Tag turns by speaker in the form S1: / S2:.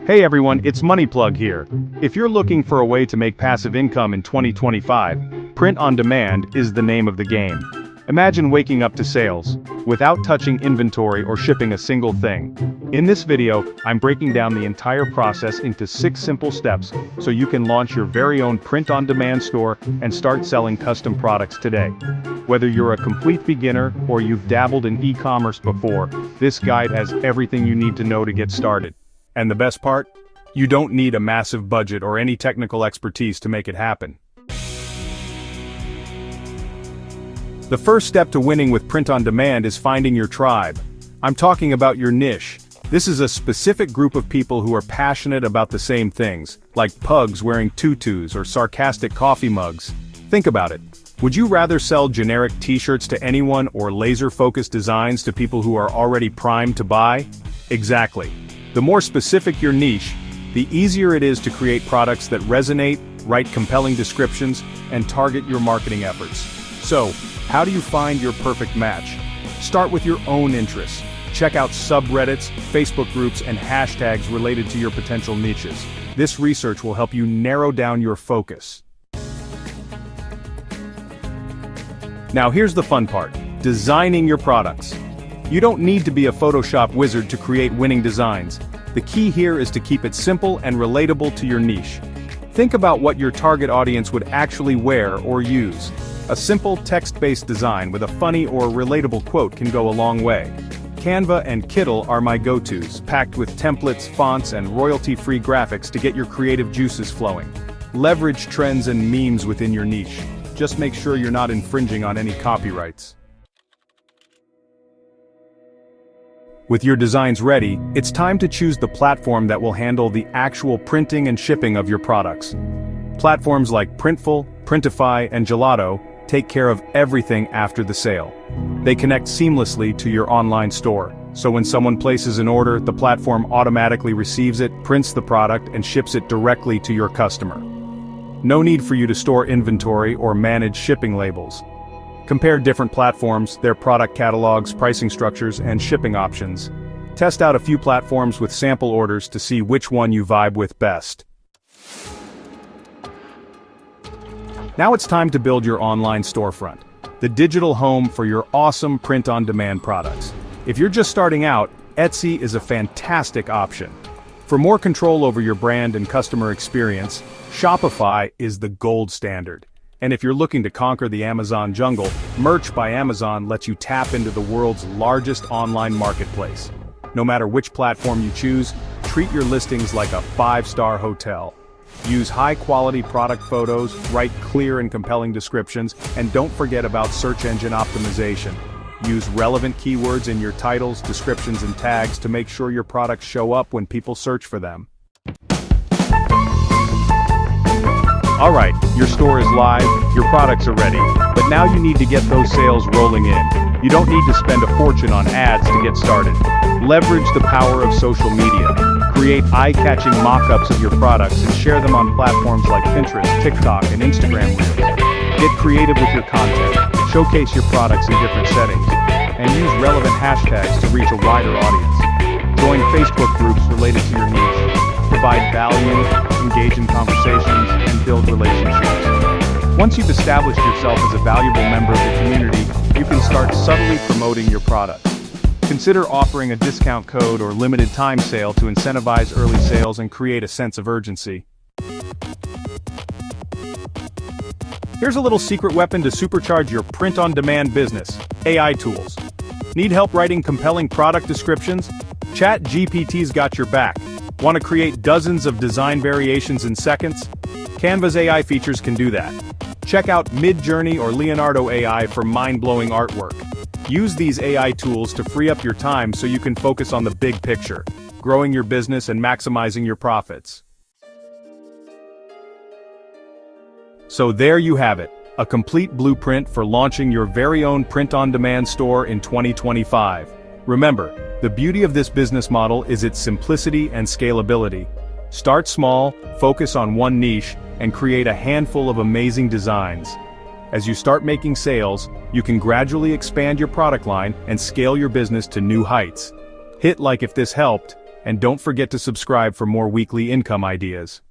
S1: Hey everyone, it's Money Plug here. If you're looking for a way to make passive income in 2025, print on demand is the name of the game. Imagine waking up to sales, without touching inventory or shipping a single thing. In this video, I'm breaking down the entire process into 6 simple steps so you can launch your very own print-on-demand store and start selling custom products today. Whether you're a complete beginner or you've dabbled in e-commerce before, this guide has everything you need to know to get started. And the best part? You don't need a massive budget or any technical expertise to make it happen. The first step to winning with print on demand is finding your tribe. I'm talking about your niche. This is a specific group of people who are passionate about the same things, like pugs wearing tutus or sarcastic coffee mugs. Think about it. Would you rather sell generic t-shirts to anyone or laser-focused designs to people who are already primed to buy? Exactly. The more specific your niche, the easier it is to create products that resonate, write compelling descriptions, and target your marketing efforts. So, how do you find your perfect match? Start with your own interests. Check out subreddits, Facebook groups, and hashtags related to your potential niches. This research will help you narrow down your focus. Now here's the fun part: designing your products. You don't need to be a Photoshop wizard to create winning designs. The key here is to keep it simple and relatable to your niche. Think about what your target audience would actually wear or use. A simple text-based design with a funny or relatable quote can go a long way. Canva and Kittl are my go-tos, packed with templates, fonts, and royalty-free graphics to get your creative juices flowing. Leverage trends and memes within your niche. Just make sure you're not infringing on any copyrights. With your designs ready, it's time to choose the platform that will handle the actual printing and shipping of your products. Platforms like Printful, Printify, and Gelato take care of everything after the sale. They connect seamlessly to your online store, so when someone places an order, the platform automatically receives it, prints the product, and ships it directly to your customer. No need for you to store inventory or manage shipping labels. Compare different platforms, their product catalogs, pricing structures, and shipping options. Test out a few platforms with sample orders to see which one you vibe with best. Now it's time to build your online storefront, the digital home for your awesome print-on-demand products. If you're just starting out, Etsy is a fantastic option. For more control over your brand and customer experience, Shopify is the gold standard. And if you're looking to conquer the Amazon jungle, Merch by Amazon lets you tap into the world's largest online marketplace. No matter which platform you choose, treat your listings like a 5-star hotel. Use high-quality product photos, write clear and compelling descriptions, and don't forget about search engine optimization. Use relevant keywords in your titles, descriptions, and tags to make sure your products show up when people search for them. Alright, your store is live, your products are ready, but now you need to get those sales rolling in. You don't need to spend a fortune on ads to get started. Leverage the power of social media. Create eye-catching mock-ups of your products and share them on platforms like Pinterest, TikTok, and Instagram Reels. Get creative with your content, showcase your products in different settings, and use relevant hashtags to reach a wider audience. Join Facebook groups related to your niche. Provide value, engage in conversations, and build relationships. Once you've established yourself as a valuable member of the community, you can start subtly promoting your product. Consider offering a discount code or limited time sale to incentivize early sales and create a sense of urgency. Here's a little secret weapon to supercharge your print-on-demand business: AI tools. Need help writing compelling product descriptions? ChatGPT's got your back. Want to create dozens of design variations in seconds? Canva's AI features can do that. Check out Midjourney or Leonardo AI for mind-blowing artwork. Use these AI tools to free up your time so you can focus on the big picture, growing your business and maximizing your profits. So there you have it, a complete blueprint for launching your very own print-on-demand store in 2025. Remember, the beauty of this business model is its simplicity and scalability. Start small, focus on one niche, and create a handful of amazing designs. As you start making sales, you can gradually expand your product line and scale your business to new heights. Hit like if this helped, and don't forget to subscribe for more weekly income ideas.